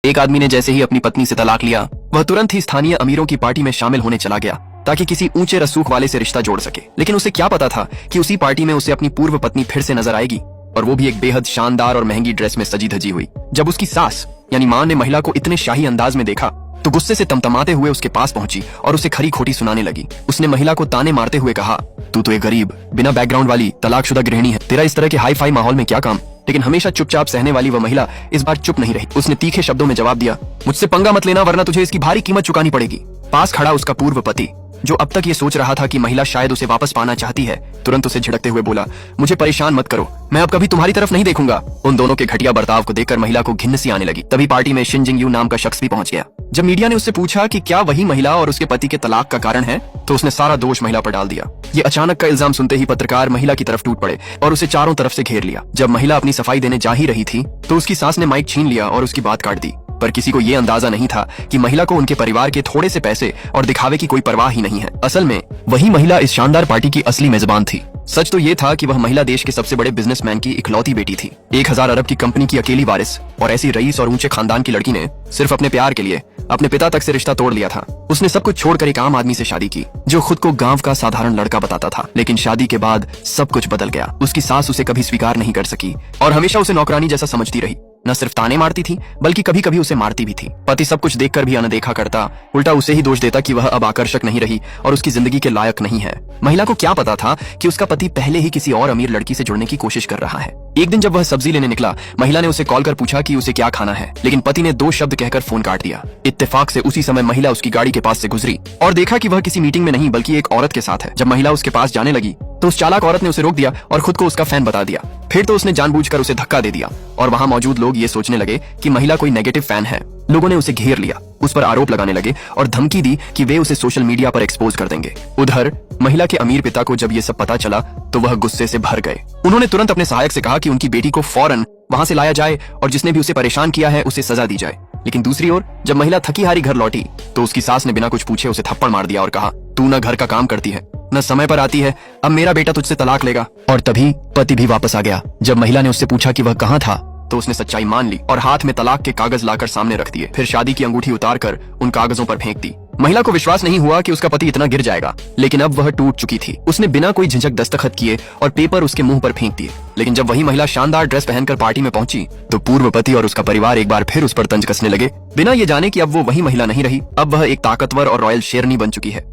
एक आदमी ने जैसे ही अपनी पत्नी से तलाक लिया, वह तुरंत ही स्थानीय अमीरों की पार्टी में शामिल होने चला गया ताकि किसी ऊंचे रसूख वाले से रिश्ता जोड़ सके। लेकिन उसे क्या पता था कि उसी पार्टी में उसे अपनी पूर्व पत्नी फिर से नजर आएगी, और वो भी एक बेहद शानदार और महंगी ड्रेस में सजी धजी हुई। जब उसकी सास यानी मां ने महिला को इतने शाही अंदाज में देखा तो गुस्से से तमतमाते हुए उसके पास पहुंची और उसे खरी खोटी सुनाने लगी। उसने महिला को ताने मारते हुए कहा, तू तो एक गरीब, बिना बैकग्राउंड वाली तलाकशुदा गृहिणी है, तेरा इस तरह के हाई फाई माहौल में क्या काम। लेकिन हमेशा चुपचाप सहने वाली वह महिला इस बार चुप नहीं रही। उसने तीखे शब्दों में जवाब दिया, मुझसे पंगा मत लेना वरना तुझे इसकी भारी कीमत चुकानी पड़ेगी। पास खड़ा उसका पूर्व पति, जो अब तक ये सोच रहा था कि महिला शायद उसे वापस पाना चाहती है, तुरंत उसे झिड़कते हुए बोला, मुझे परेशान मत करो, मैं अब कभी तुम्हारी तरफ नहीं देखूंगा। उन दोनों के घटिया बर्ताव को देखकर महिला को घिन्न सी आने लगी। तभी पार्टी में शिन जिंग यू नाम का शख्स भी पहुंच गया। जब मीडिया ने उससे पूछा कि क्या वही महिला और उसके पति के तलाक का कारण है, तो उसने सारा दोष महिला पर डाल दिया। ये अचानक का इल्जाम सुनते ही पत्रकार महिला की तरफ टूट पड़े और उसे चारों तरफ से घेर लिया। जब महिला अपनी सफाई देने जा ही रही थी तो उसकी सास ने माइक छीन लिया और उसकी बात काट दी। पर किसी को ये अंदाजा नहीं था कि महिला को उनके परिवार के थोड़े से पैसे और दिखावे की कोई परवाह ही नहीं है। असल में वही महिला इस शानदार पार्टी की असली मेजबान थी। सच तो ये था कि वह महिला देश के सबसे बड़े बिजनेसमैन की इकलौती बेटी थी, 1000 अरब की कंपनी की अकेली वारिस, और ऐसी रईस और ऊंचे खानदान की लड़की ने सिर्फ अपने प्यार के लिए अपने पिता तक से रिश्ता तोड़ लिया था। उसने सब कुछ छोड़कर एक आम आदमी से शादी की जो खुद को गांव का साधारण लड़का बताता था। लेकिन शादी के बाद सब कुछ बदल गया। उसकी सास उसे कभी स्वीकार नहीं कर सकी और हमेशा उसे नौकरानी जैसा समझती रही। न सिर्फ ताने मारती थी बल्कि कभी कभी उसे मारती भी थी। पति सब कुछ देखकर भी अनदेखा करता, उल्टा उसे ही दोष देता कि वह अब आकर्षक नहीं रही और उसकी जिंदगी के लायक नहीं है। महिला को क्या पता था कि उसका पति पहले ही किसी और अमीर लड़की से जुड़ने की कोशिश कर रहा है। एक दिन जब वह सब्जी लेने निकला, महिला ने उसे कॉल कर पूछा कि उसे क्या खाना है, लेकिन पति ने 2 शब्द कहकर फोन काट दिया। इत्तेफाक से उसी समय महिला उसकी गाड़ी के पास से गुजरी और देखा कि वह किसी मीटिंग में नहीं बल्कि एक औरत के साथ है। जब महिला उसके पास जाने लगी तो उस चालाक औरत ने उसे रोक दिया और खुद को उसका फैन बता दिया। फिर तो उसने जानबूझकर उसे धक्का दे दिया और वहां मौजूद लोग ये सोचने लगे कि महिला कोई नेगेटिव फैन है। लोगों ने उसे घेर लिया, उस पर आरोप लगाने लगे और धमकी दी कि वे उसे सोशल मीडिया पर एक्सपोज कर देंगे। उधर महिला के अमीर पिता को जब ये सब पता चला तो वह गुस्से से भर गए। उन्होंने तुरंत अपने सहायक से कहा कि उनकी बेटी को फौरन वहां से लाया जाए और जिसने भी उसे परेशान किया है उसे सजा दी जाए। लेकिन दूसरी ओर जब महिला थकी हारी घर लौटी तो उसकी सास ने बिना कुछ पूछे उसे थप्पड़ मार दिया और कहा, तू न घर का काम करती है न समय पर आती है, अब मेरा बेटा तुझसे तलाक लेगा। और तभी पति भी वापस आ गया। जब महिला ने उससे पूछा कि वह कहाँ था तो उसने सच्चाई मान ली और हाथ में तलाक के कागज लाकर सामने रख दिए। फिर शादी की अंगूठी उतारकर उन कागजों पर फेंक दी। महिला को विश्वास नहीं हुआ कि उसका पति इतना गिर जाएगा, लेकिन अब वह टूट चुकी थी। उसने बिना कोई झिझक दस्तखत किए और पेपर उसके मुंह पर फेंक दिए। लेकिन जब वही महिला शानदार ड्रेस पहनकर पार्टी में पहुंची तो पूर्व पति और उसका परिवार एक बार फिर उस पर तंज कसने लगे, बिना ये जाने कि अब वो वही महिला नहीं रही, अब वह एक ताकतवर और रॉयल शेरनी बन चुकी है।